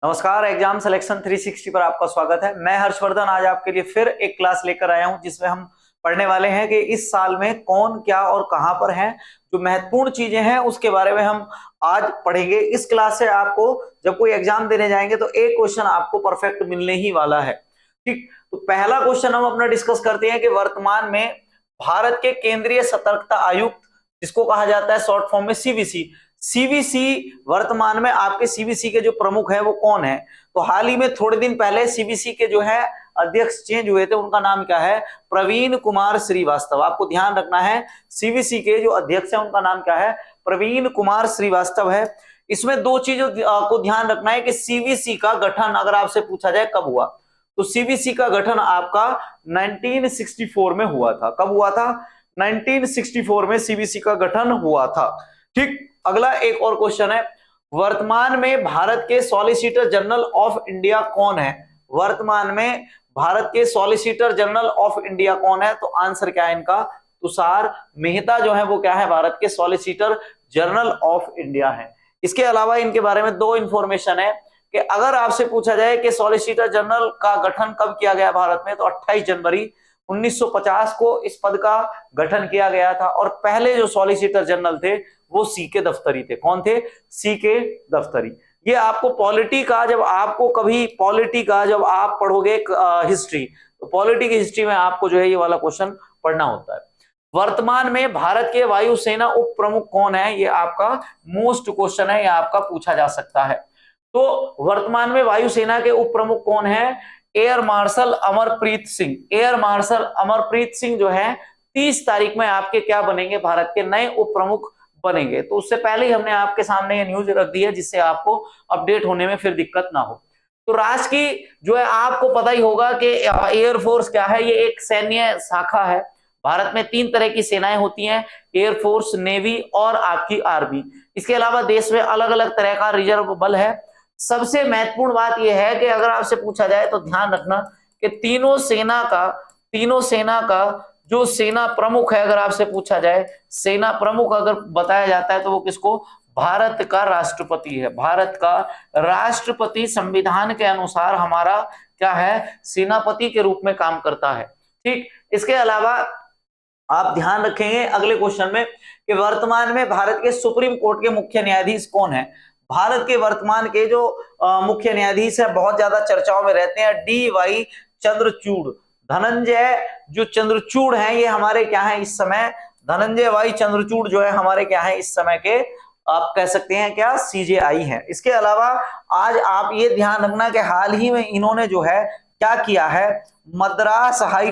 नमस्कार, exam selection 360 पर आपका स्वागत है। मैं हर्षवर्धन आज आपके लिए फिर एक क्लास लेकर आया हूं जिसमें हम पढ़ने वाले हैं कि इस साल में कौन क्या और कहां पर हैं। जो महत्वपूर्ण चीजें हैं उसके बारे में हम आज पढ़ेंगे। इस क्लास से आपको जब कोई एग्जाम देने जाएंगे तो एक क्वेश्चन आपको परफेक्ट मिलने ही वाला है। ठीक, तो पहला क्वेश्चन हम अपना डिस्कस करते हैं कि वर्तमान में भारत के केंद्रीय सतर्कता आयुक्त, जिसको कहा जाता है शॉर्ट फॉर्म में सीवीसी, सीवीसी वर्तमान में आपके सीवीसी के जो प्रमुख हैं वो कौन है। तो हाल ही में थोड़े दिन पहले सीवीसी के जो है अध्यक्ष चेंज हुए थे, उनका नाम क्या है? प्रवीण कुमार श्रीवास्तव। आपको ध्यान रखना है सीवीसी के जो अध्यक्ष हैं उनका नाम क्या है? प्रवीण कुमार श्रीवास्तव है। इसमें दो चीजों को ध्यान रखना है कि सीवीसी का गठन अगर आपसे पूछा जाए कब हुआ, तो सीवीसी का गठन आपका 1964 में हुआ था। कब हुआ था? 1964 में सीवीसी का गठन हुआ था। ठीक, अगला एक और क्वेश्चन है, वर्तमान में भारत के सॉलिसिटर जनरल ऑफ इंडिया कौन है? वर्तमान में भारत के सॉलिसिटर जनरल ऑफ इंडिया कौन है? तो आंसर क्या है इनका? तुषार मेहता जो है वो क्या है? भारत के सॉलिसिटर जनरल ऑफ इंडिया है। इसके अलावा इनके बारे में दो इंफॉर्मेशन है कि अगर आपसे पूछा जाए कि सॉलिसिटर जनरल का गठन कब किया गया भारत में, तो 28 जनवरी 1950 को इस पद का गठन किया गया था। और पहले जो सॉलिसिटर जनरल थे वो सी के दफ्तरी थे। कौन थे? सी के दफ्तरी। ये आपको पॉलिटी का जब आप पढ़ोगे हिस्ट्री, तो पॉलिटी की हिस्ट्री में आपको जो है ये वाला क्वेश्चन पढ़ना होता है। वर्तमान में भारत के वायुसेना उप प्रमुख कौन है? ये आपका मोस्ट क्वेश्चन है, ये आपका पूछा जा सकता है। तो वर्तमान में वायुसेना के उप प्रमुख कौन है? Air marshal Amarpreet Singh. Air marshal Amarpreet Singh जो है 30 तारीख में आपके क्या बनेंगे? भारत के नए उप प्रमुख बनेंगे। तो उससे पहले ही हमने आपके सामने ये न्यूज रख दी है जिससे आपको अपडेट होने में फिर दिक्कत ना हो। तो राष्ट्र की जो है आपको पता ही होगा कि एयरफोर्स क्या है? ये एक सैन्य शाखा है। भारत में 3 तरह की सेनाएं होती हैं, एयरफोर्स, नेवी और आपकी आर्मी। इसके अलावा देश में अलग अलग तरह का रिजर्व बल है। सबसे महत्वपूर्ण बात यह है कि अगर आपसे पूछा जाए तो ध्यान रखना कि तीनों सेना का जो सेना प्रमुख है, अगर आपसे पूछा जाए सेना प्रमुख अगर बताया जाता है तो वो किसको? भारत का राष्ट्रपति है। भारत का राष्ट्रपति संविधान के अनुसार हमारा क्या है? सेनापति के रूप में काम करता है। ठीक, इसके अलावा आप ध्यान रखेंगे अगले क्वेश्चन में कि वर्तमान में भारत के सुप्रीम कोर्ट के मुख्य न्यायाधीश कौन है? भारत के वर्तमान के जो मुख्य न्यायाधीश है बहुत ज्यादा चर्चाओं में रहते हैं, डी वाई चंद्रचूड़। धनंजय जो चंद्रचूड़ हैं ये हमारे क्या है इस समय? धनंजय वाई चंद्रचूड़ जो है हमारे क्या है इस समय के, आप कह सकते हैं क्या, सीजेआई है। इसके अलावा आज आप ये ध्यान रखना कि हाल ही में इन्होंने जो है क्या किया है? मद्रास हाई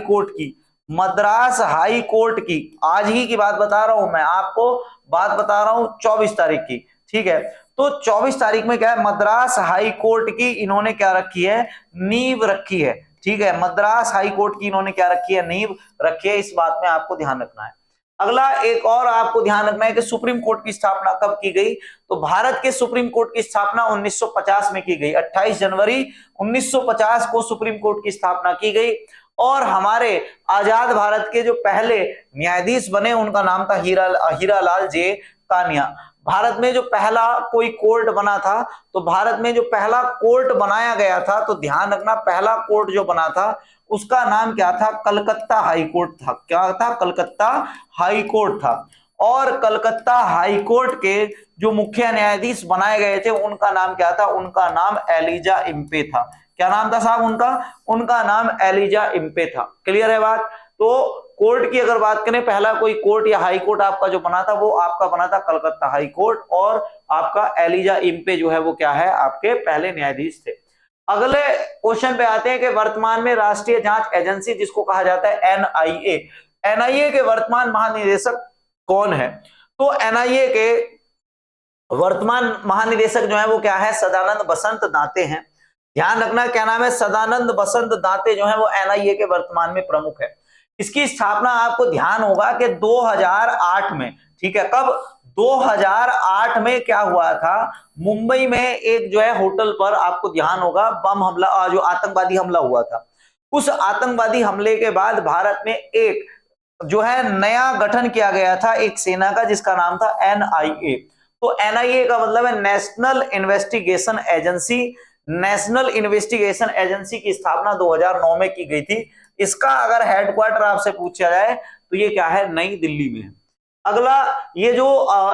कोर्ट की आज ही की बात बता रहा हूं मैं आपको, बात बता रहा हूं 24 तारीख की। ठीक है, तो 24 तारीख में क्या है? मद्रास हाई कोर्ट की इन्होंने क्या रखी है? नींव रखी है। ठीक है, मद्रास हाई कोर्ट की इन्होंने क्या रखी है? नींव रखी है। इस बात में आपको ध्यान रखना है। अगला एक और आपको ध्यान रखना है कि सुप्रीम कोर्ट की स्थापना कब की गई? तो भारत के सुप्रीम कोर्ट की स्थापना 1950 में की गई। 28 जनवरी 1950 को सुप्रीम कोर्ट की स्थापना की गई। और हमारे आजाद भारत के जो पहले न्यायाधीश बने उनका नाम था हीरालाल जे कानिया। भारत में जो पहला कोई कोर्ट बना था, तो भारत में जो पहला कोर्ट बनाया गया था, तो ध्यान रखना पहला कोर्ट जो बना था उसका नाम क्या था? कलकत्ता हाई कोर्ट था। क्या था? कलकत्ता हाई कोर्ट था। और कलकत्ता हाई कोर्ट के जो मुख्य न्यायाधीश बनाए गए थे उनका नाम क्या था? उनका नाम एलिजा इम्पे था। क्या नाम था साहब उनका? उनका नाम एलिजा इम्पे था। क्लियर है बात? तो कोर्ट की अगर बात करें, पहला कोई कोर्ट या हाई कोर्ट आपका जो बना था वो आपका बना था कलकत्ता हाई कोर्ट, और आपका एलिजा इम्पे जो है वो क्या है? आपके पहले न्यायाधीश थे। अगले क्वेश्चन पे आते हैं कि वर्तमान में राष्ट्रीय जांच एजेंसी जिसको कहा जाता है एनआईए, एनआईए के वर्तमान महानिदेशक कौन है? तो एनआईए के वर्तमान महानिदेशक जो है वो क्या है? सदानंद बसंत दाते हैं। ध्यान रखना क्या नाम है? सदानंद बसंत दाते जो है वो एनआईए के वर्तमान में प्रमुख है। इसकी स्थापना आपको ध्यान होगा कि 2008 में, ठीक है, कब? 2008 में क्या हुआ था? मुंबई में एक जो है होटल पर आपको ध्यान होगा बम हमला, जो आतंकवादी हमला हुआ था। उस आतंकवादी हमले के बाद भारत में एक जो है नया गठन किया गया था एक सेना का जिसका नाम था एनआईए। तो एनआईए का मतलब है national investigation agency, national investigation agency की स्थापना 2009 में की गई थी। इसका अगर हेडक्वार्टर आपसे पूछा जाए तो ये क्या है, नई दिल्ली में है। अगला, ये जो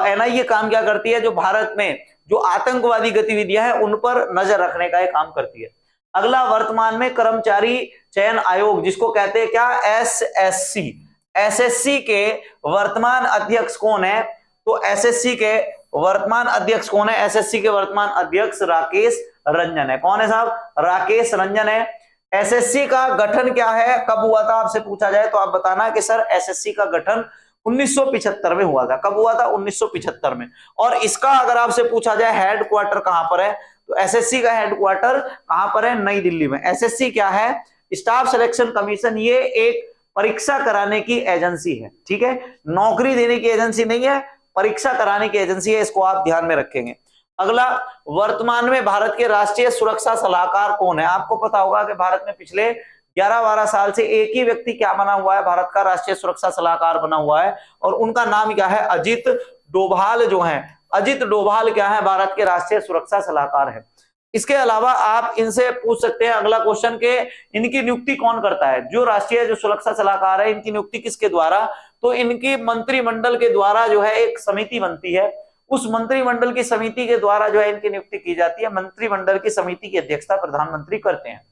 एनआईए काम क्या करती है, जो भारत में जो आतंकवादी गतिविधियां हैं उन पर नजर रखने का काम करती है। अगला, वर्तमान में कर्मचारी चयन आयोग जिसको कहते हैं क्या, एसएससी, एसएससी के वर्तमान अध्यक्ष कौन है, तो एसएससी के वर्तमान अध्यक्ष कौन है, एसएससी के वर्तमान अध्यक्ष राकेश रंजन है। कौन है साहब, राकेश रंजन है। एसएससी का गठन क्या है, कब हुआ था आपसे पूछा जाए तो आप बताना कि सर एसएससी का गठन 1975 में हुआ था। कब हुआ था, 1975 में। और इसका अगर आपसे पूछा जाए हेडक्वार्टर कहां पर है, तो एसएससी का हेडक्वार्टर कहां पर है, नई दिल्ली में। एसएससी क्या है, स्टाफ सिलेक्शन कमीशन, ये एक परीक्षा कराने की एजेंसी है, ठीक है, नौकरी देने की एजेंसी नहीं है, परीक्षा कराने की एजेंसी है, इसको आप ध्यान में रखेंगे। अगला, वर्तमान में भारत के राष्ट्रीय सुरक्षा सलाहकार कौन है। आपको पता होगा कि भारत में पिछले 11-12 साल से एक ही व्यक्ति क्या बना हुआ है, भारत का राष्ट्रीय सुरक्षा सलाहकार बना हुआ है, और उनका नाम क्या है, अजित डोभाल जो है, अजित डोभाल क्या है, भारत के राष्ट्रीय सुरक्षा सलाहकार है। इसके अलावा आप इनसे पूछ सकते हैं अगला क्वेश्चन के, इनकी नियुक्ति कौन करता है, जो राष्ट्रीय जो सुरक्षा सलाहकार है इनकी नियुक्ति किसके द्वारा, तो इनकी मंत्रिमंडल के द्वारा जो है एक समिति बनती है, उस मंत्रिमंडल की समिति के द्वारा जो है इनकी नियुक्ति की जाती है। मंत्रिमंडल की समिति की अध्यक्षता प्रधानमंत्री करते हैं।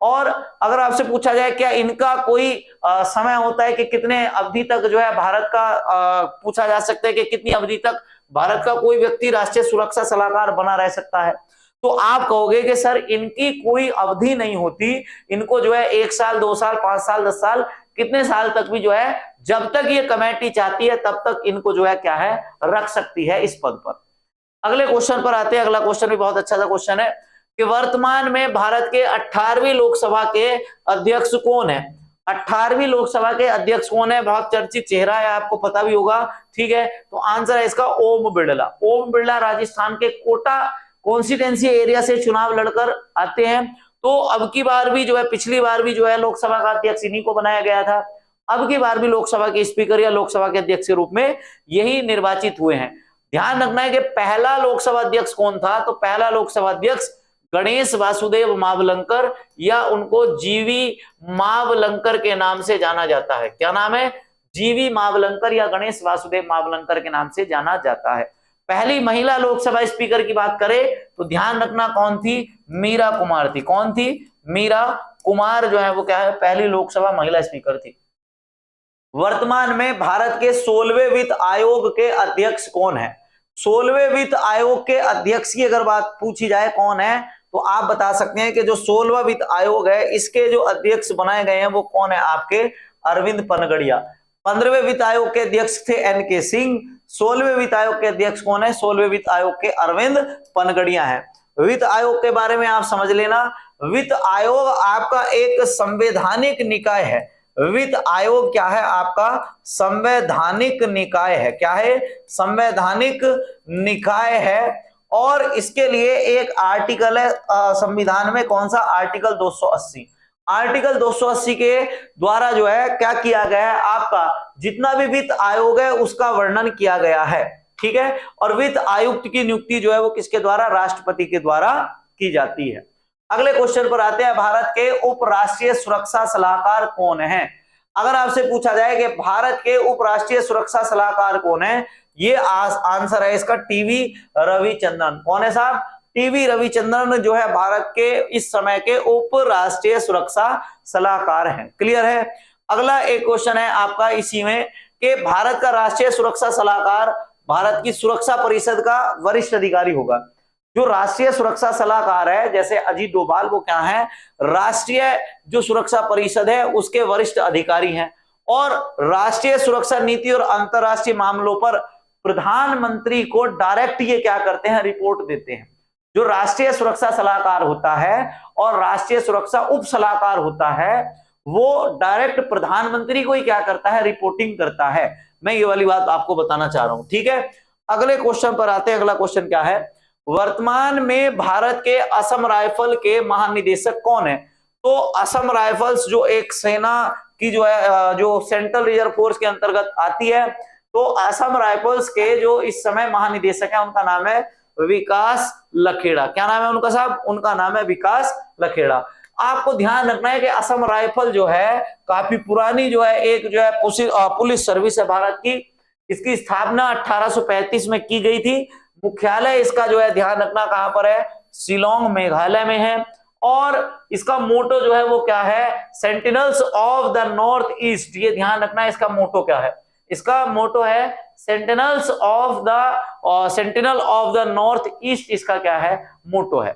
और अगर आपसे पूछा जाए क्या इनका कोई समय होता है कि कितने अवधि तक जो है भारत का पूछा जा सकता है कि कितनी अवधि तक भारत का कोई व्यक्ति राष्ट्रीय सुरक्षा सलाहकार बना रह सकता है, तो आप कहोगे कि सर इनकी कोई अवधि नहीं होती, इनको जो है 1 साल 2 साल 5 साल 10 साल कितने साल तक भी जो है, जब तक ये कमेटी चाहती है तब तक इनको जो है क्या है, रख सकती है इस पद पर। अगले क्वेश्चन पर आते हैं। अगला क्वेश्चन भी बहुत अच्छा सा क्वेश्चन है कि वर्तमान में भारत के 18वीं लोकसभा के अध्यक्ष कौन है। 18वीं लोकसभा के अध्यक्ष कौन है, बहुत चर्चित चेहरा है, आपको पता भी होगा, ठीक है, तो आंसर है इसका ओम बिड़ला। ओम बिड़ला राजस्थान के कोटा कॉन्स्टिट्यूंसी एरिया से चुनाव लड़कर आते हैं। तो अब की बार भी जो है, पिछली बार भी जो है लोकसभा का अध्यक्ष इन्हीं को बनाया गया था, अब की बार भी लोकसभा के स्पीकर या लोकसभा के अध्यक्ष के रूप में यही निर्वाचित हुए हैं। ध्यान रखना है कि पहला लोकसभा अध्यक्ष कौन था, तो पहला लोकसभा अध्यक्ष गणेश वासुदेव मावलंकर, या उनको जीवी मावलंकर के नाम से जाना जाता है। क्या नाम है, जीवी मावलंकर या गणेश वासुदेव मावलंकर के नाम से जाना जाता है। पहली महिला लोकसभा स्पीकर की बात करें तो ध्यान रखना कौन थी, मीरा कुमार थी। कौन थी, मीरा कुमार जो है वो क्या है, पहली लोकसभा महिला स्पीकर थी। वर्तमान में भारत के 16वें वित्त आयोग के अध्यक्ष कौन है। 16वें वित्त आयोग के अध्यक्ष की अगर बात पूछी जाए कौन है, तो आप बता सकते हैं कि जो 16वां वित्त आयोग है इसके जो अध्यक्ष बनाए गए हैं वो कौन है, आपके अरविंद पनगड़िया। 15वें वित्त आयोग के अध्यक्ष थे एनके सिंह। 16वें वित्त आयोग के अध्यक्ष कौन है, 16वें वित्त आयोग के अरविंद पनगड़िया है। वित्त आयोग के बारे में आप समझ लेना, वित्त आयोग आपका एक संवैधानिक निकाय है। वित्त आयोग क्या है, आपका संवैधानिक निकाय है। क्या है, संवैधानिक निकाय है। और इसके लिए एक आर्टिकल है संविधान में, कौन सा, आर्टिकल 280। आर्टिकल 280 के द्वारा जो है क्या किया गया है, आपका जितना भी वित्त आयोग है उसका वर्णन किया गया है, ठीक है। और वित्त आयुक्त की नियुक्ति जो है वो किसके द्वारा, राष्ट्रपति के द्वारा की जाती है। अगले क्वेश्चन पर आते हैं, भारत के उपराष्ट्रीय सुरक्षा सलाहकार कौन है। अगर आपसे पूछा जाए कि भारत के उपराष्ट्रीय सुरक्षा सलाहकार कौन है, ये आंसर है इसका टीवी रविचंद्रन। कौन है साहब, टीवी रविचंद्रन जो है भारत के इस समय के उपराष्ट्रीय सुरक्षा सलाहकार हैं। क्लियर है। अगला एक क्वेश्चन है आपका इसी में कि भारत का राष्ट्रीय सुरक्षा सलाहकार भारत की सुरक्षा परिषद का वरिष्ठ अधिकारी होगा। जो राष्ट्रीय सुरक्षा सलाहकार है जैसे अजीत डोभाल, वो क्या है, राष्ट्रीय जो सुरक्षा परिषद है उसके वरिष्ठ अधिकारी हैं। और राष्ट्रीय सुरक्षा नीति और अंतरराष्ट्रीय मामलों पर प्रधानमंत्री को डायरेक्ट ये क्या करते हैं, रिपोर्ट देते हैं। जो राष्ट्रीय सुरक्षा सलाहकार होता है और राष्ट्रीय सुरक्षा उप सलाहकार होता है, वो डायरेक्ट प्रधानमंत्री को ही क्या करता है, रिपोर्टिंग करता है। मैं ये वाली बात आपको बताना चाह रहा हूं, ठीक है। अगले क्वेश्चन पर आते हैं। अगला क्वेश्चन क्या है, वर्तमान में भारत के असम राइफल के महानिदेशक कौन है। तो असम राइफल्स जो एक सेना की जो है, जो सेंट्रल रिजर्व फोर्स के अंतर्गत आती है, तो असम राइफल्स के जो इस समय महानिदेशक है उनका नाम है विकास लखेड़ा। क्या नाम है उनका साहब? उनका नाम है विकास लखेड़ा। आपको ध्यान रखना है कि असम राइफल जो है काफी पुरानी जो है एक जो है पुलिस सर्विस है भारत की। इसकी स्थापना 1835 में की गई थी। मुख्यालय इसका जो है ध्यान रखना कहां पर है? शिलोंग मेघालय में है। और इसका मोटो जो है वो क्या है? Sentinels of the north east. ये ध्यान रखना है इसका मोटो क्या है। इसका मोटो है sentinels of the sentinel of the north east. इसका क्या है? मोटो है।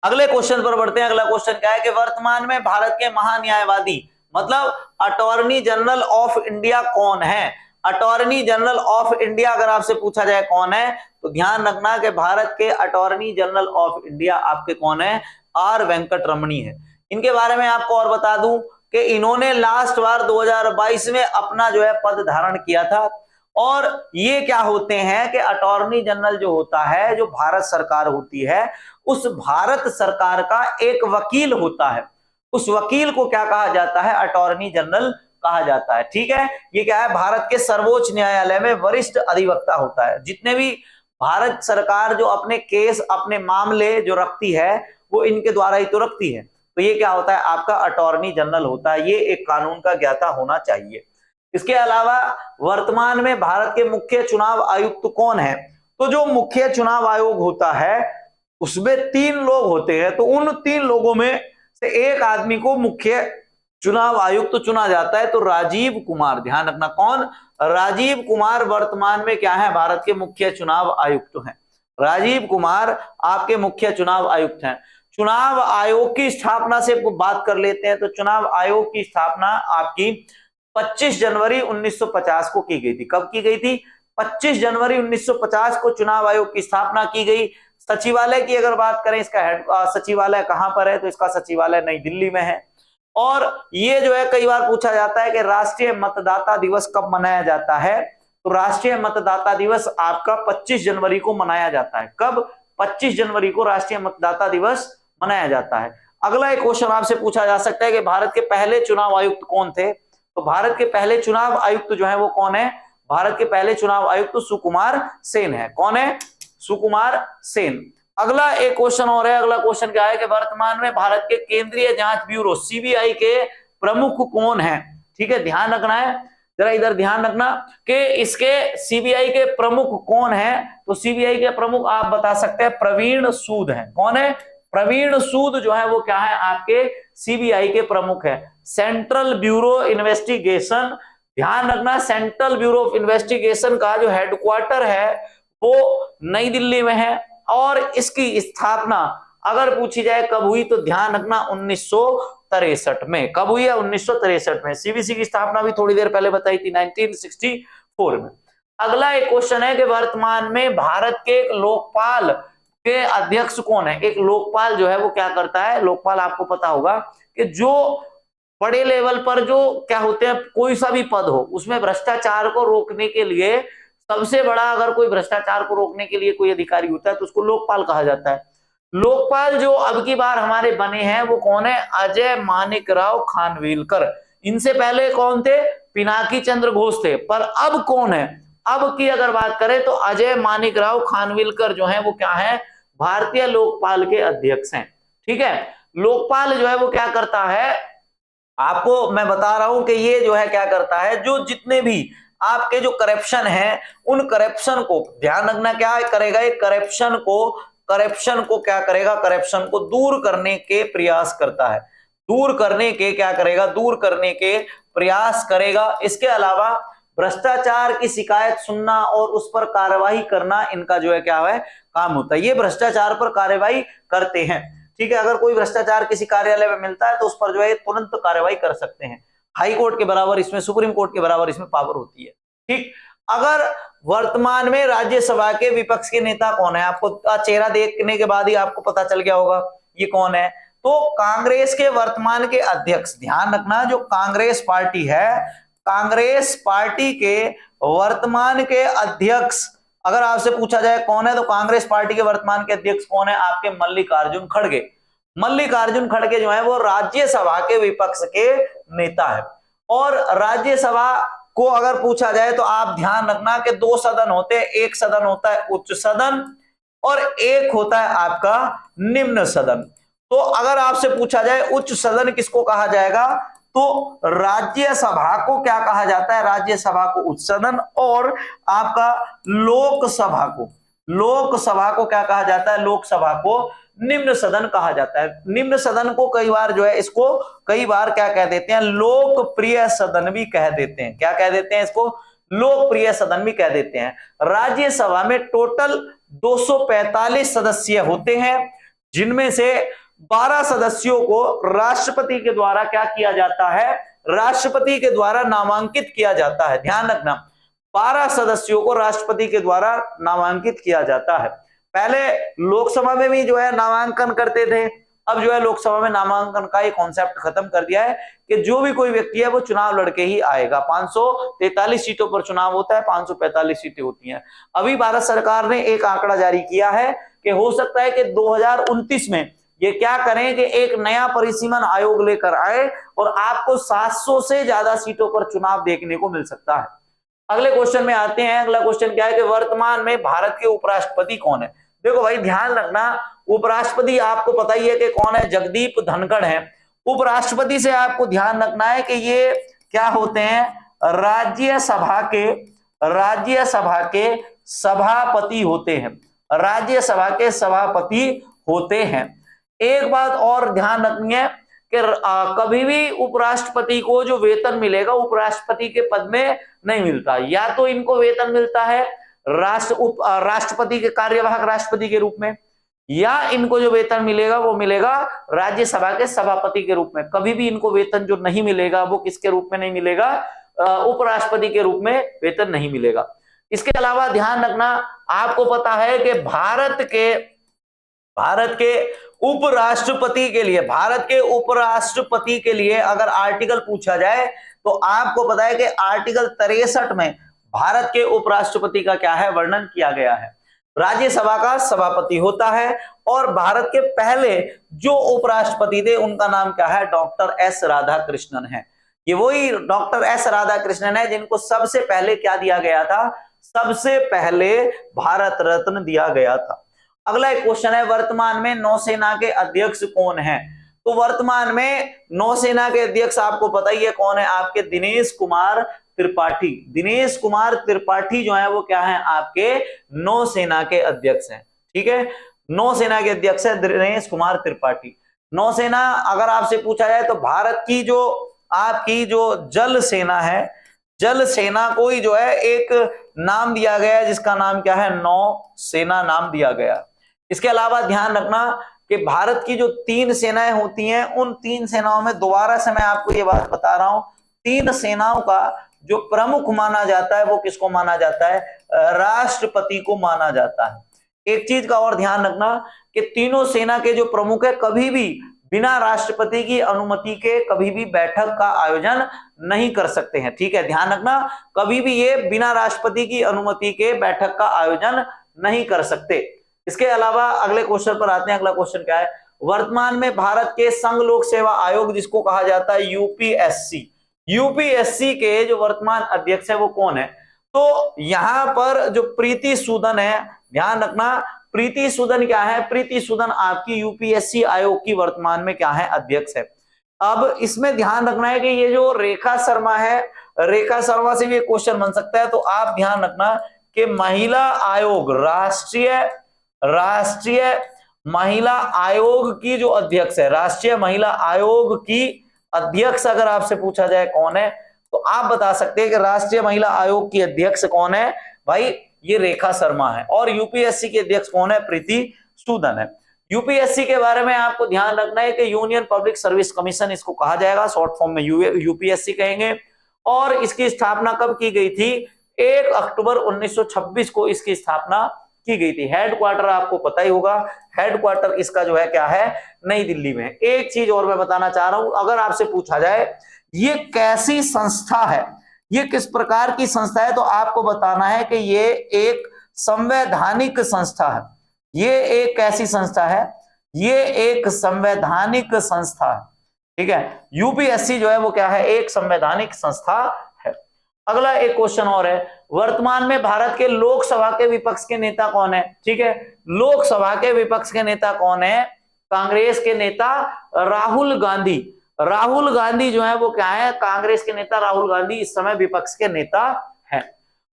अगले क्वेश्चन पर बढ़ते हैं। अगला क्वेश्चन क्या है कि वर्तमान में भारत के महान्यायवादी मतलब अटॉर्नी जनरल ऑफ इंडिया कौन है? अटॉर्नी जनरल ऑफ इंडिया अगर आपसे पूछा जाए कौन है, तो ध्यान रखना कि भारत के अटॉर्नी जनरल ऑफ इंडिया आपके कौन है? आर वेंकट रमणी है। इनके बारे में आपको और बता दूं कि इन्होंने लास्ट बार 2022 में अपना जो है पद धारण किया था। और ये क्या होते हैं कि अटॉर्नी जनरल जो होता है, जो भारत सरकार होती है, उस भारत सरकार का एक वकील होता है। उस वकील को क्या कहा जाता है? अटॉर्नी जनरल कहा जाता है। ठीक है, ये क्या है? भारत के सर्वोच्च न्यायालय में वरिष्ठ अधिवक्ता होता है। जितने भी भारत सरकार जो अपने केस, अपने मामले जो रखती है, वो इनके द्वारा ही तो रखती है। तो ये क्या होता है? आपका अटॉर्नी जनरल होता है। ये एक कानून का ज्ञाता होना चाहिए। इसके अलावा वर्तमान में भारत के मुख्य चुनाव आयुक्त कौन है? तो जो मुख्य चुनाव आयोग होता है उसमें 3 लोग होते हैं। तो उन 3 लोगों में से एक आदमी को मुख्य चुनाव आयुक्त चुना जाता है। तो राजीव कुमार, ध्यान रखना, कौन? राजीव कुमार वर्तमान में क्या है? भारत के मुख्य चुनाव आयुक्त हैं। राजीव कुमार आपके मुख्य चुनाव आयुक्त हैं। चुनाव आयोग की स्थापना से बात कर लेते हैं। तो चुनाव आयोग की स्थापना आपकी 25 जनवरी 1950 को की गई थी। कब की गई थी? 25 जनवरी 1950 को चुनाव आयोग की स्थापना की गई। सचिवालय की अगर बात करें, इसका हेड सचिवालय कहां पर है? तो इसका सचिवालय नई दिल्ली में है। और ये जो है कई बार पूछा जाता है कि राष्ट्रीय मतदाता दिवस कब मनाया जाता है? तो राष्ट्रीय मतदाता दिवस आपका 25 जनवरी को मनाया जाता है। कब? 25 जनवरी को राष्ट्रीय मतदाता दिवस मनाया जाता है। अगला एक क्वेश्चन आपसे पूछा जा सकता है कि भारत के पहले चुनाव आयुक्त कौन थे? तो भारत के पहले चुनाव आयुक्त जो है वो कौन है? भारत के पहले चुनाव आयुक्त सुकुमार सेन है। कौन है? सुकुमार सेन। अगला एक क्वेश्चन और है। अगला क्वेश्चन क्या है कि वर्तमान में भारत के केंद्रीय जांच ब्यूरो सीबीआई के प्रमुख कौन है? ठीक है, ध्यान रखना है, जरा इधर ध्यान रखना कि इसके सीबीआई के प्रमुख कौन है। तो सीबीआई के प्रमुख आप बता सकते हैं प्रवीण सूद है। कौन है? प्रवीण सूद जो है वो क्या है? आपके सीबीआई के प्रमुख है। सेंट्रल ब्यूरो इन्वेस्टिगेशन, ध्यान रखना, सेंट्रल ब्यूरो ऑफ इन्वेस्टिगेशन का जो हेडक्वार्टर है वो नई दिल्ली में है। और इसकी स्थापना अगर पूछी जाए कब हुई, तो ध्यान रखना 1963 में। कब हुई है? 1963 में। सीबीसी की स्थापना भी थोड़ी देर पहले बताई थी, 1964 में। अगला एक क्वेश्चन है कि वर्तमान में भारत के लोकपाल के अध्यक्ष कौन है? एक लोकपाल जो है वो क्या करता है? लोकपाल आपको पता होगा कि जो बड़े लेवल पर जो क्या होते हैं, कोई सा भी पद हो उसमें भ्रष्टाचार को रोकने के लिए सबसे बड़ा, अगर कोई भ्रष्टाचार को रोकने के लिए कोई अधिकारी होता है तो उसको लोकपाल कहा जाता है। लोकपाल जो अब की बार हमारे बने हैं वो कौन है? अजय माणिकराव खानविलकर। इनसे पहले कौन थे? पिनाकी चंद्र घोष थे। पर अब कौन है? अब की अगर बात करें तो अजय माणिकराव खानविलकर जो है वो क्या है? भारतीय लोकपाल के अध्यक्ष हैं। ठीक है, लोकपाल जो है वो क्या करता है, आपको मैं बता रहा हूं कि ये जो है क्या करता है, जो जितने भी आपके जो करप्शन है उन करप्शन को, ध्यान रखना, क्या करेगा? ये करप्शन को क्या करेगा? करप्शन को दूर करने के प्रयास करता है। दूर करने के क्या करेगा? दूर करने के प्रयास करेगा। इसके अलावा भ्रष्टाचार की शिकायत सुनना और उस पर कार्रवाई करना इनका जो है क्या है? काम होता है। ये भ्रष्टाचार पर कार्रवाई करते हैं। ठीक है, अगर कोई भ्रष्टाचार किसी कार्यालय में मिलता है तो उस पर जो है तुरंत कार्रवाई कर सकते हैं। हाई कोर्ट के बराबर इसमें, सुप्रीम कोर्ट के बराबर इसमें पावर होती है। ठीक, अगर वर्तमान में राज्यसभा के विपक्ष के नेता कौन है? आपको चेहरा देखने के बाद ही आपको पता चल गया होगा ये कौन है। तो कांग्रेस के वर्तमान के अध्यक्ष, ध्यान रखना, जो कांग्रेस पार्टी है, कांग्रेस पार्टी के वर्तमान के अध्यक्ष अगर आपसे पूछा जाए कौन है, तो कांग्रेस पार्टी के वर्तमान के अध्यक्ष कौन है? आपके मल्लिकार्जुन खड़गे। मल्लिकार्जुन खड़गे जो है वो राज्यसभा के विपक्ष के नेता है। और राज्यसभा को अगर पूछा जाए तो आप ध्यान रखना कि 2 सदन होते हैं। एक सदन होता है उच्च सदन, और एक होता है आपका निम्न सदन। तो अगर आपसे पूछा जाए उच्च सदन किसको कहा जाएगा, तो राज्यसभा को क्या कहा जाता है, राज्यसभा को उच्च सदन, और आपका लोकसभा को क्या कहा जाता है, लोकसभा को निम्न सदन कहा जाता है। निम्न सदन को कई बार जो है इसको कई बार क्या कह देते हैं, लोकप्रिय सदन भी कह देते हैं। क्या कह देते हैं इसको, लोकप्रिय सदन भी कह देते हैं। राज्यसभा में टोटल 245 सदस्य होते हैं, जिनमें से 12 सदस्यों को राष्ट्रपति के द्वारा क्या किया जाता है, राष्ट्रपति के द्वारा नामांकित किया जाता है। ध्यान रखना, 12 सदस्यों को राष्ट्रपति के द्वारा नामांकित किया जाता है। पहले लोकसभा में भी जो है नामांकन करते थे, अब जो है लोकसभा में नामांकन का ये कॉन्सेप्ट खत्म कर दिया है कि जो भी कोई व्यक्ति है वो चुनाव लड़के ही आएगा। 543 सीटों पर चुनाव होता है, 545 सीटें होती हैं। अभी भारत सरकार ने एक आंकड़ा जारी किया है कि हो सकता है कि 2029 में ये क्या करें कि एक नया परिसीमन आयोग लेकर आए और आपको 700 से ज्यादा सीटों पर चुनाव देखने को मिल सकता है। अगले क्वेश्चन में आते हैं। अगला क्वेश्चन क्या है कि वर्तमान में भारत के उपराष्ट्रपति कौन है। देखो भाई ध्यान रखना, उपराष्ट्रपति आपको पता ही है कि कौन है, जगदीप धनखड़ है। उपराष्ट्रपति से आपको ध्यान रखना है कि ये क्या होते हैं, राज्यसभा के सभापति होते हैं, राज्यसभा के सभापति होते हैं। एक बात और ध्यान रखनी है कि कभी भी उपराष्ट्रपति को जो वेतन मिलेगा उपराष्ट्रपति के पद में नहीं मिलता, या तो इनको वेतन मिलता है राष्ट्रपति के कार्यवाहक राष्ट्रपति के रूप में, या इनको जो वेतन मिलेगा वो मिलेगा राज्यसभा के सभापति के रूप में। कभी भी इनको वेतन जो नहीं मिलेगा वो किसके रूप में नहीं मिलेगा, उपराष्ट्रपति के रूप में वेतन नहीं मिलेगा। इसके अलावा ध्यान रखना, आपको पता है कि भारत के उपराष्ट्रपति के लिए अगर आर्टिकल पूछा जाए तो आपको पता है कि आर्टिकल 63 में भारत के उपराष्ट्रपति का क्या है, वर्णन किया गया है। राज्यसभा का सभापति होता है और भारत के पहले जो उपराष्ट्रपति थे उनका नाम क्या है, डॉक्टर एस राधाकृष्णन है। ये वही डॉक्टर एस राधाकृष्णन है जिनको सबसे पहले क्या दिया गया था, सबसे पहले भारत रत्न दिया गया था। अगला एक क्वेश्चन है, वर्तमान में नौसेना के अध्यक्ष कौन है। तो वर्तमान में नौसेना के अध्यक्ष आपको पता ही है कौन है, आपके दिनेश कुमार त्रिपाठी। दिनेश कुमार त्रिपाठी जो है वो क्या है, आपके नौसेना के अध्यक्ष हैं। ठीक है, नौसेना के अध्यक्ष है दिनेश कुमार त्रिपाठी। नौसेना अगर आपसे पूछा जाए तो भारत की जो आपकी जो जल सेना है, जल सेना को ही जो है एक नाम दिया गया है जिसका नाम क्या है, नौसेना नाम दिया गया। इसके अलावा ध्यान रखना कि भारत की जो 3 सेनाएं होती हैं, उन 3 सेनाओं में दोबारा से मैं आपको ये बात बता रहा हूं, 3 सेनाओं का जो प्रमुख माना जाता है वो किसको माना जाता है, राष्ट्रपति को माना जाता है। एक चीज का और ध्यान रखना कि तीनों सेना के जो प्रमुख है कभी भी बिना राष्ट्रपति की अनुमति के कभी भी बैठक का आयोजन नहीं कर सकते हैं। ठीक है, ध्यान रखना, कभी भी ये बिना राष्ट्रपति की अनुमति के बैठक का आयोजन नहीं कर सकते। इसके अलावा अगले क्वेश्चन पर आते हैं। अगला क्वेश्चन क्या है, वर्तमान में भारत के संघ लोक सेवा आयोग जिसको कहा जाता है यूपीएससी के जो वर्तमान अध्यक्ष है वो कौन है। तो यहां पर जो प्रीति सूदन है, ध्यान रखना प्रीति सूदन क्या है, प्रीति सूदन आपकी यूपीएससी आयोग की वर्तमान में क्या है, अध्यक्ष है। अब इसमें ध्यान रखना है कि ये जो रेखा शर्मा है, रेखा शर्मा से भी एक क्वेश्चन बन सकता है। तो आप ध्यान रखना कि महिला आयोग, राष्ट्रीय महिला आयोग की जो अध्यक्ष है, राष्ट्रीय महिला आयोग की अध्यक्ष अगर आपसे पूछा जाए कौन है तो आप बता सकते हैं कि राष्ट्रीय महिला आयोग की अध्यक्ष कौन है, भाई ये रेखा शर्मा है। और यूपीएससी के अध्यक्ष कौन है, प्रीति सूदन है। यूपीएससी के बारे में आपको ध्यान रखना है कि यूनियन पब्लिक सर्विस कमीशन इसको कहा जाएगा, शॉर्ट फॉर्म में यूपीएससी कहेंगे। और इसकी स्थापना कब की गई थी, 1 अक्टूबर 1926 को इसकी स्थापना की गई थी। हेडक्वार्टर आपको पता ही होगा, हेडक्वार्टर इसका जो है क्या है, नई दिल्ली में। एक चीज और मैं बताना चाह रहा हूं, अगर आपसे पूछा जाए ये कैसी संस्था है, ये किस प्रकार की संस्था है, तो आपको बताना है कि ये एक संवैधानिक संस्था है। ये एक कैसी संस्था है, ये एक संवैधानिक संस्था है। ठीक है, यूपीएससी जो है वो क्या है, एक संवैधानिक संस्था है। अगला एक क्वेश्चन और है, वर्तमान में भारत के लोकसभा के विपक्ष के नेता कौन है? ठीक है, लोकसभा के विपक्ष के नेता कौन है? कांग्रेस के नेता राहुल गांधी। राहुल गांधी जो है वो क्या है? कांग्रेस के नेता राहुल गांधी इस समय विपक्ष के नेता हैं।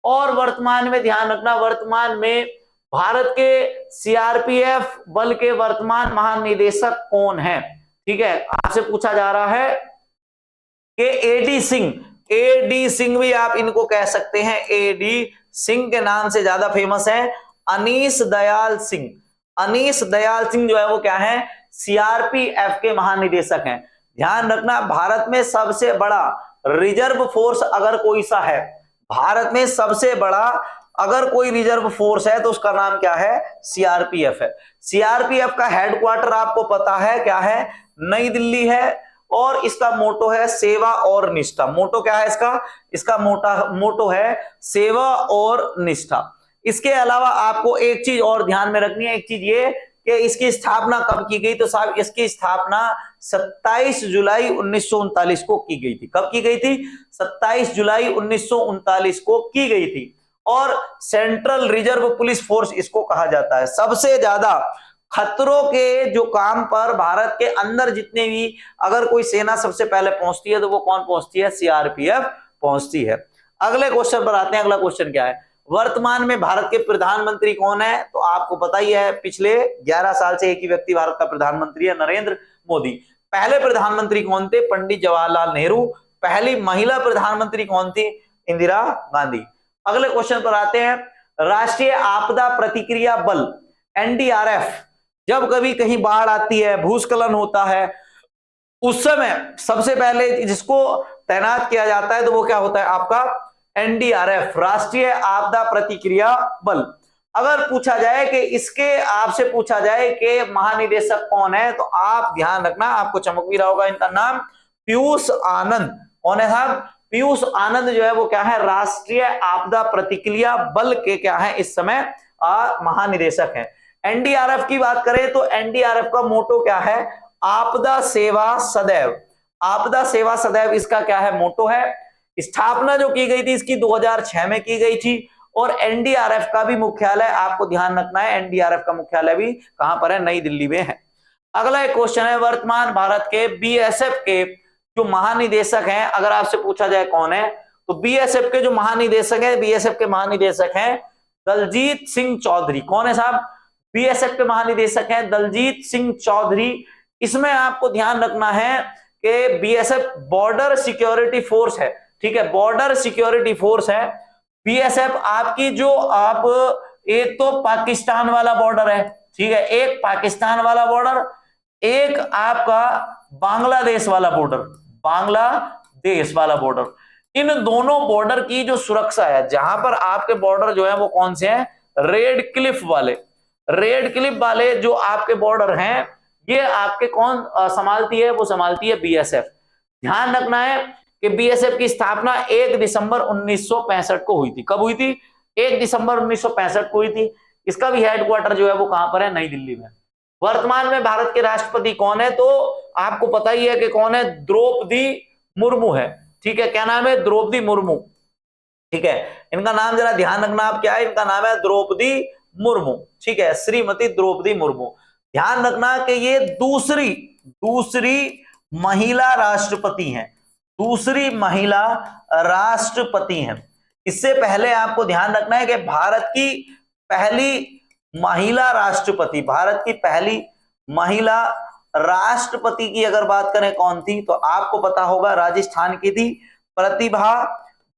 और वर्तमान में ध्यान रखना, वर्तमान में भारत के सीआरपीएफ बल के वर्तमान महानिदेशक कौन है? ठीक है, आपसे पूछा जा रहा है कि एडी सिंह, एडी सिंह भी आप इनको कह सकते हैं, एडी सिंह के नाम से ज्यादा फेमस है अनीश दयाल सिंह। अनीश दयाल सिंह जो है वो क्या है? सीआरपीएफ के महानिदेशक हैं। ध्यान रखना, भारत में सबसे बड़ा रिजर्व फोर्स अगर कोई सा है, भारत में सबसे बड़ा अगर कोई रिजर्व फोर्स है तो उसका नाम क्या है? सीआरपीएफ है। सीआरपीएफ का हेडक्वार्टर आपको पता है क्या है? नई दिल्ली है, और इसका मोटो है सेवा और निष्ठा। मोटो क्या है इसका? इसका मोटो है सेवा और निष्ठा। इसके अलावा आपको एक चीज और ध्यान में रखनी है, एक चीज ये कि इसकी स्थापना कब की गई? तो साहब इसकी स्थापना 27 जुलाई 1939 को की गई थी। कब की गई थी? 27 जुलाई 1939 को की गई थी। और सेंट्रल रिजर्व पुलिस फोर्स इसको कहा जाता है। सबसे ज्यादा खतरों के जो काम पर भारत के अंदर जितने भी अगर कोई सेना सबसे पहले पहुंचती है तो वो कौन पहुंचती है? सीआरपीएफ पहुंचती है। अगले क्वेश्चन पर आते हैं। अगला क्वेश्चन क्या है? वर्तमान में भारत के प्रधानमंत्री कौन है? तो आपको पता ही है, पिछले 11 साल से एक ही व्यक्ति भारत का प्रधानमंत्री है, नरेंद्र मोदी। पहले प्रधानमंत्री कौन थे? पंडित जवाहरलाल नेहरू। पहली महिला प्रधानमंत्री कौन थी? इंदिरा गांधी। अगले क्वेश्चन पर आते हैं। राष्ट्रीय आपदा प्रतिक्रिया बल एनडीआरएफ जब कभी कहीं बाढ़ आती है, भूस्खलन होता है, उस समय सबसे पहले जिसको तैनात किया जाता है तो वो क्या होता है? आपका एनडीआरएफ, राष्ट्रीय आपदा प्रतिक्रिया बल। अगर पूछा जाए कि इसके आपसे पूछा जाए कि महानिदेशक कौन है, तो आप ध्यान रखना, आपको चमक भी रहा होगा इनका नाम, पीयूष आनंद। कौन है साहब? पीयूष आनंद जो है वो क्या है? राष्ट्रीय आपदा प्रतिक्रिया बल के क्या है इस समय महानिदेशक है। एनडीआरएफ की बात करें तो एनडीआरएफ का मोटो क्या है? आपदा सेवा सदैव। आपदा सेवा सदैव इसका क्या है? मोटो है। स्थापना जो की गई थी इसकी 2006 में की गई थी। और एनडीआरएफ का भी मुख्यालय आपको ध्यान रखना है, एनडीआरएफ का मुख्यालय भी कहां पर है? नई दिल्ली में है। अगला एक क्वेश्चन है, वर्तमान भारत के बीएसएफ के जो महानिदेशक हैं, अगर आपसे पूछा जाए कौन है, तो बीएसएफ के जो महानिदेशक है, बीएसएफ के महानिदेशक हैं दलजीत सिंह चौधरी। कौन है साहब? बीएसएफ के महानिदेशक हैं दलजीत सिंह चौधरी। इसमें आपको ध्यान रखना है कि बीएसएफ बॉर्डर सिक्योरिटी फोर्स है। ठीक है, बॉर्डर सिक्योरिटी फोर्स है बीएसएफ आपकी। जो आप एक तो पाकिस्तान वाला बॉर्डर है, ठीक है, एक पाकिस्तान वाला बॉर्डर, एक आपका बांग्लादेश वाला बॉर्डर, बांग्लादेश वाला बॉर्डर। इन दोनों बॉर्डर की जो सुरक्षा है, जहां पर आपके बॉर्डर जो है वो कौन से हैं? रेड क्लिफ वाले। रेड क्लिफ वाले जो आपके बॉर्डर हैं, ये आपके कौन संभालती है? वो संभालती है बीएसएफ। ध्यान रखना है कि बीएसएफ की स्थापना 1 दिसंबर 1965 को हुई थी। कब हुई थी? 1 दिसंबर 1965 को हुई थी। इसका भी हेडक्वार्टर जो है वो कहां पर है? नई दिल्ली में। वर्तमान में भारत के राष्ट्रपति कौन है? तो आपको पता ही है कि कौन है? द्रौपदी मुर्मू है। ठीक है, क्या नाम है? द्रौपदी मुर्मू। ठीक है, इनका नाम जरा ध्यान रखना आप, क्या है? इनका नाम है द्रौपदी मुर्मू। ठीक है, श्रीमती द्रौपदी मुर्मू। ध्यान रखना कि ये दूसरी महिला राष्ट्रपति हैं, दूसरी महिला राष्ट्रपति हैं। इससे पहले आपको ध्यान रखना है कि भारत की पहली महिला राष्ट्रपति, भारत की पहली महिला राष्ट्रपति की अगर बात करें कौन थी, तो आपको पता होगा राजस्थान की थी प्रतिभा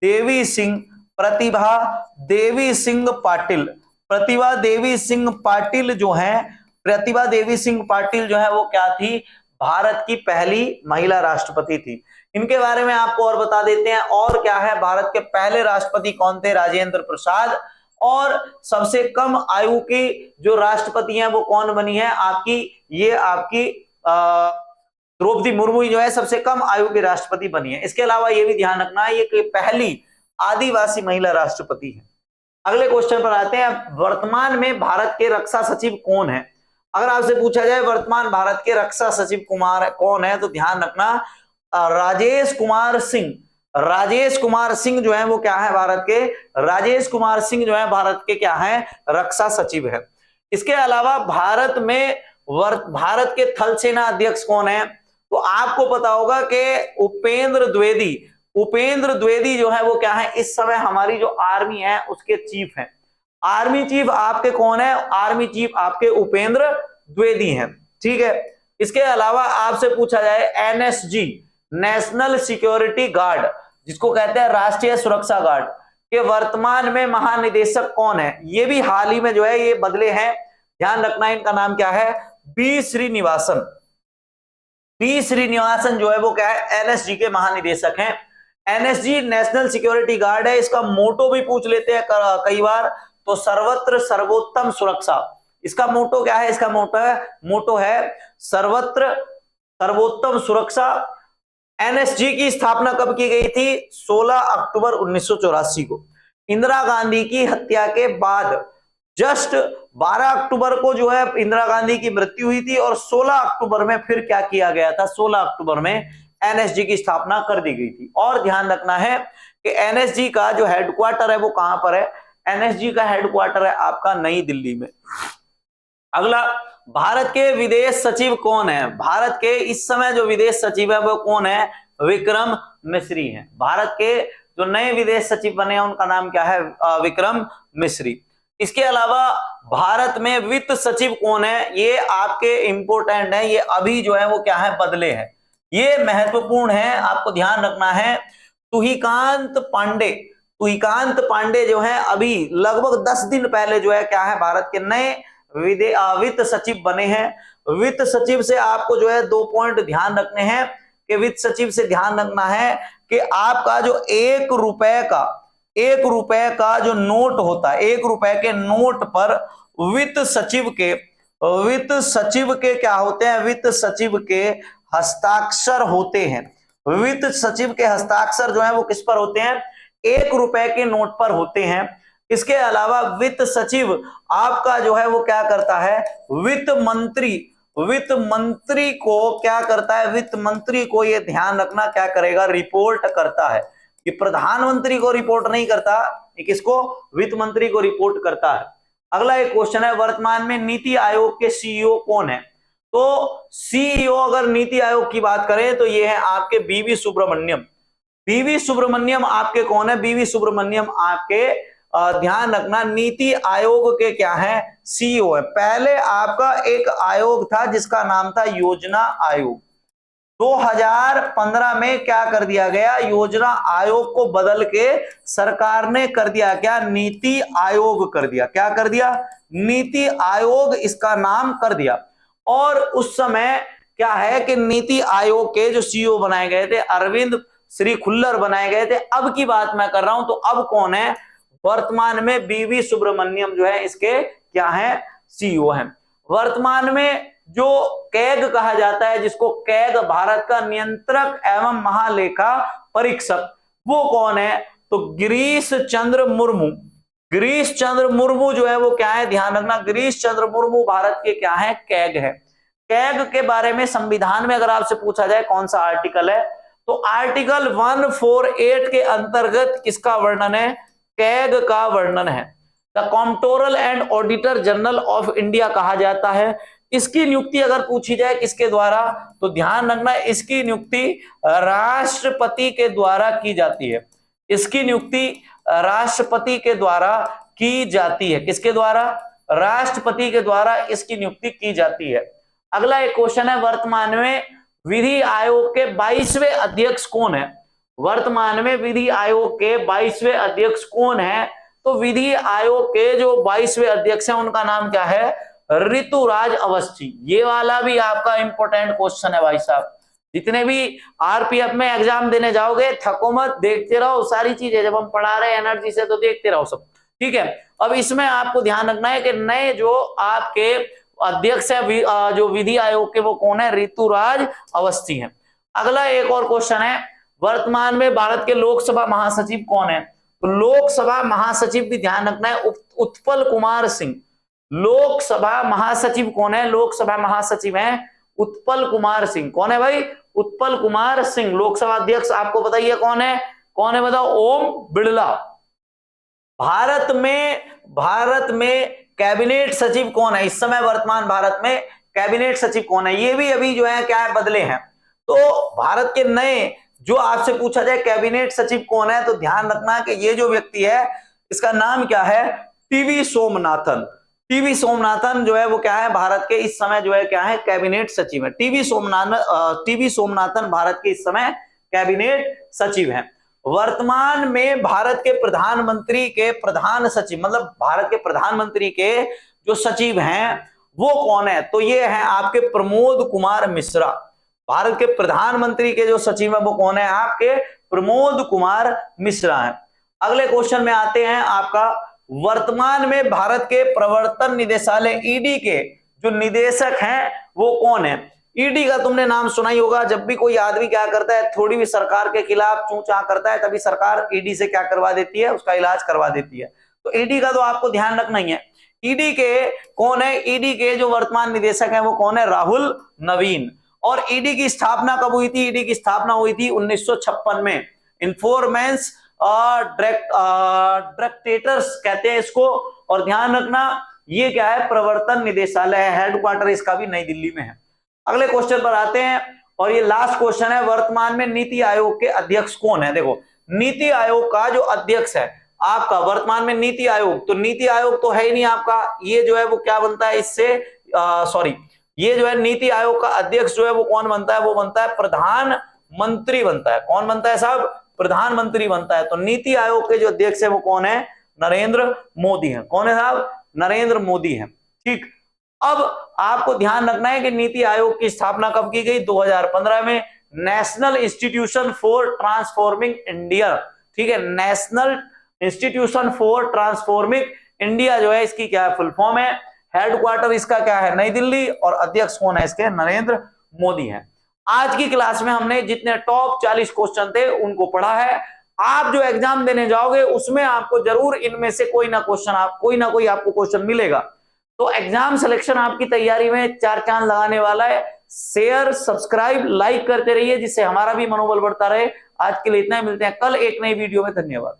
देवी सिंह, प्रतिभा देवी सिंह पाटिल। प्रतिभा देवी सिंह पाटिल जो है, प्रतिभा देवी सिंह पाटिल जो है वो क्या थी? भारत की पहली महिला राष्ट्रपति थी। इनके बारे में आपको और बता देते हैं। और क्या है? भारत के पहले राष्ट्रपति कौन थे? राजेंद्र प्रसाद। और सबसे कम आयु की जो राष्ट्रपति हैं वो कौन बनी है? आपकी ये आपकी द्रौपदी मुर्मू जो है सबसे कम आयु की राष्ट्रपति बनी है। इसके अलावा ये भी ध्यान रखना है ये पहली आदिवासी महिला राष्ट्रपति है। अगले क्वेश्चन पर आते हैं। वर्तमान में भारत के रक्षा सचिव कौन है? अगर आपसे पूछा जाए वर्तमान भारत के रक्षा सचिव कौन है, तो ध्यान रखना राजेश कुमार सिंह। राजेश कुमार सिंह जो है वो क्या है भारत के, राजेश कुमार सिंह जो है भारत के क्या है, रक्षा सचिव है। इसके अलावा भारत के थल सेना अध्यक्ष कौन है, तो आपको पता होगा कि उपेंद्र द्विवेदी जो है वो क्या है, इस समय हमारी जो आर्मी है उसके चीफ है। आर्मी चीफ आपके कौन है, आर्मी चीफ आपके उपेंद्र द्विवेदी हैं, ठीक है। इसके अलावा आपसे पूछा जाए एनएसजी, नेशनल सिक्योरिटी गार्ड, जिसको कहते हैं राष्ट्रीय सुरक्षा गार्ड, के वर्तमान में महानिदेशक कौन है, ये भी हाल ही में जो है ये बदले हैं, ध्यान रखना। इनका नाम क्या है, बी श्रीनिवासन। बी श्रीनिवासन जो है वो क्या है, एनएसजी के महानिदेशक हैं। एनएसजी नेशनल सिक्योरिटी गार्ड है। इसका मोटो भी पूछ लेते हैं कई बार, तो सर्वत्र सर्वोत्तम सुरक्षा। इसका मोटो क्या है, इसका मोटो है सर्वत्र सर्वोत्तम सुरक्षा। एनएसजी की स्थापना कब की गई थी, 16 अक्टूबर 1984 को। इंदिरा गांधी की हत्या के बाद जस्ट 12 अक्टूबर को जो है इंदिरा गांधी की मृत्यु हुई थी, और 16 अक्टूबर में फिर क्या किया गया था, 16 अक्टूबर में एनएसजी की स्थापना कर दी गई थी। और ध्यान रखना है कि एनएसजी का जो हेडक्वार्टर है वो कहां पर है, एनएसजी का हेडक्वार्टर है आपका नई दिल्ली में। अगला, भारत के विदेश सचिव कौन है, भारत के इस समय जो विदेश सचिव है वो कौन है, विक्रम मिश्री हैं। भारत के जो नए विदेश सचिव बने हैं उनका नाम क्या है, विक्रम मिश्री। इसके अलावा भारत में वित्त सचिव कौन है, ये आपके इंपोर्टेंट है, ये अभी जो है वो क्या है, बदले हैं, ये महत्वपूर्ण है, आपको ध्यान रखना है। तुहिकांत पांडे जो है अभी लगभग 10 दिन पहले जो है क्या है, भारत के नए वित्त सचिव बने हैं। वित्त सचिव से आपको जो है 2 पॉइंट ध्यान रखने हैं कि वित्त सचिव से ध्यान रखना है कि आपका जो 1 रुपए का जो नोट होता है, 1 रुपए के नोट पर वित्त सचिव के क्या होते हैं, वित्त सचिव के हस्ताक्षर होते हैं। वित्त सचिव के हस्ताक्षर जो है वो किस पर होते हैं, 1 रुपए के नोट पर होते हैं। इसके अलावा वित्त सचिव आपका जो है वो क्या करता है, वित्त मंत्री को क्या करता है, वित्त मंत्री को ये ध्यान रखना क्या करेगा, रिपोर्ट करता है। कि प्रधानमंत्री को रिपोर्ट नहीं करता, ये किसको, वित्त मंत्री को रिपोर्ट करता है। अगला एक क्वेश्चन है, वर्तमान में नीति आयोग के सीईओ कौन है, तो सीईओ अगर नीति आयोग की बात करें तो ये है आपके बीवी सुब्रमण्यम। बीवी सुब्रमण्यम आपके कौन है, बीवी सुब्रमण्यम आपके ध्यान रखना नीति आयोग के क्या है, सीईओ है। पहले आपका एक आयोग था जिसका नाम था योजना आयोग। 2015 में क्या कर दिया गया, योजना आयोग को बदल के सरकार ने कर दिया क्या, नीति आयोग कर दिया। क्या कर दिया, नीति आयोग इसका नाम कर दिया। और उस समय क्या है कि नीति आयोग के जो सीईओ बनाए गए थे, अरविंद श्री खुल्लर बनाए गए थे। अब की बात मैं कर रहा हूं, तो अब कौन है, वर्तमान में बीवी सुब्रमण्यम जो है इसके क्या है, सीईओ हैं। वर्तमान में जो कैग कहा जाता है, जिसको कैग भारत का नियंत्रक एवं महालेखा परीक्षक, वो कौन है, तो गिरीश चंद्र मुर्मू। गिरीश चंद्र मुर्मू जो है वो क्या है, ध्यान रखना, गिरीश चंद्र मुर्मू भारत के क्या है, कैग है। कैग के बारे में संविधान में अगर आपसे पूछा जाए कौन सा आर्टिकल है, तो आर्टिकल 148 के अंतर्गत किसका वर्णन है, कैग का वर्णन है। The controller and auditor general of India कहा जाता है। इसकी नियुक्ति अगर पूछी जाए किसके द्वारा, तो ध्यान रखना इसकी नियुक्ति राष्ट्रपति के द्वारा की जाती है। इसकी नियुक्ति राष्ट्रपति के द्वारा की जाती है। किसके द्वारा, राष्ट्रपति के द्वारा इसकी नियुक्ति की जाती है। अगला एक क्वेश्चन है, वर्तमान में विधि आयोग के 22वें अध्यक्ष कौन है, वर्तमान में विधि आयोग के 22वें अध्यक्ष कौन है, तो विधि आयोग के जो 22वें अध्यक्ष हैं उनका नाम क्या है, ऋतुराज अवस्थी। ये वाला भी आपका इंपॉर्टेंट क्वेश्चन है भाई साहब। जितने भी आरपीएफ में एग्जाम देने जाओगे, थको मत, देखते रहो सारी चीजें, जब हम पढ़ा रहे हैं एनर्जी से तो देखते रहो सब, ठीक है। अब इसमें आपको ध्यान रखना है कि नए जो आपके अध्यक्ष है जो विधि आयोग के, वो कौन है, ऋतुराज अवस्थी हैं। अगला एक और क्वेश्चन है, वर्तमान में भारत के लोकसभा महासचिव कौन है, तो लोकसभा महासचिव भी ध्यान रखना है, उत्पल कुमार सिंह। लोकसभा महासचिव कौन है, लोकसभा महासचिव है उत्पल कुमार सिंह। कौन है भाई, उत्पल कुमार सिंह। लोकसभा अध्यक्ष आपको बताइए कौन है, कौन है बताओ? ओम बिड़ला। भारत में कैबिनेट सचिव कौन है इस समय? वर्तमान भारत में कैबिनेट सचिव कौन है? ये भी अभी जो है क्या है, बदले हैं। तो भारत के नए, जो आपसे पूछा जाए कैबिनेट सचिव कौन है, तो ध्यान रखना कि ये जो व्यक्ति है इसका नाम क्या है? टीवी सोमनाथन। टीवी सोमनाथन जो है वो क्या है, भारत के इस समय जो है क्या है, कैबिनेट सचिव है। टीवी सोमनाथन भारत के इस समय कैबिनेट सचिव हैं। वर्तमान में भारत के प्रधानमंत्री के प्रधान सचिव, मतलब भारत के प्रधानमंत्री के जो सचिव हैं वो कौन है? तो ये है आपके प्रमोद कुमार मिश्रा। भारत के प्रधानमंत्री के जो सचिव है वो कौन है? आपके प्रमोद कुमार मिश्रा हैं। अगले क्वेश्चन में आते हैं आपका, वर्तमान में भारत के प्रवर्तन निदेशालय ईडी के जो निदेशक हैं वो कौन है? ईडी का तुमने नाम सुना ही होगा। जब भी कोई आदमी क्या करता है, थोड़ी भी सरकार के खिलाफ चूं-चां करता है, तभी सरकार ईडी से क्या करवा देती है? उसका इलाज करवा देती है। तो ईडी का तो आपको ध्यान रखना ही है। ईडी के कौन है? ईडी के जो वर्तमान निदेशक हैं वो कौन है? राहुल नवीन। और ईडी की स्थापना कब हुई थी? ईडी की स्थापना हुई थी 1956 में। इन्फॉर्मेंस डायरेक्टरेट्स कहते हैं इसको। और ध्यान रखना ये क्या है? प्रवर्तन निदेशालय है। हेडक्वार्टर इसका भी नई दिल्ली में है। अगले क्वेश्चन पर आते हैं और ये लास्ट क्वेश्चन है, वर्तमान में नीति आयोग के अध्यक्ष कौन है? देखो, नीति आयोग का जो अध्यक्ष है आपका वर्तमान में नीति आयोग, तो नीति आयोग तो है ही नहीं आपका। ये जो है वो क्या बनता है इससे, ये जो है नीति आयोग का अध्यक्ष जो है वो कौन बनता है? वो बनता है प्रधानमंत्री बनता है। कौन बनता है साहब? प्रधानमंत्री बनता है। तो नीति आयोग के जो अध्यक्ष है वो कौन है? नरेंद्र मोदी है। कौन है साहब? नरेंद्र मोदी है। ठीक, अब आपको ध्यान रखना है कि नीति आयोग की स्थापना कब की गई? 2015 में। National institution for transforming India, ठीक है, national institution for transforming India जो है इसकी क्या है? फुल फॉर्म है। हेडक्वार्टर इसका क्या है? नई दिल्ली। और अध्यक्ष कौन है इसके? नरेंद्र मोदी है। आज की क्लास में हमने जितने टॉप 40 क्वेश्चन थे उनको पढ़ा है। आप जो एग्जाम देने जाओगे उसमें आपको जरूर इनमें से कोई ना कोई आपको क्वेश्चन मिलेगा। तो एग्जाम सिलेक्शन आपकी तैयारी में 4 चांद लगाने वाला है। शेयर, सब्सक्राइब, लाइक करते रहिए जिससे हमारा भी मनोबल बढ़ता रहे। आज के लिए इतना ही, मिलते हैं कल एक नई वीडियो में। धन्यवाद।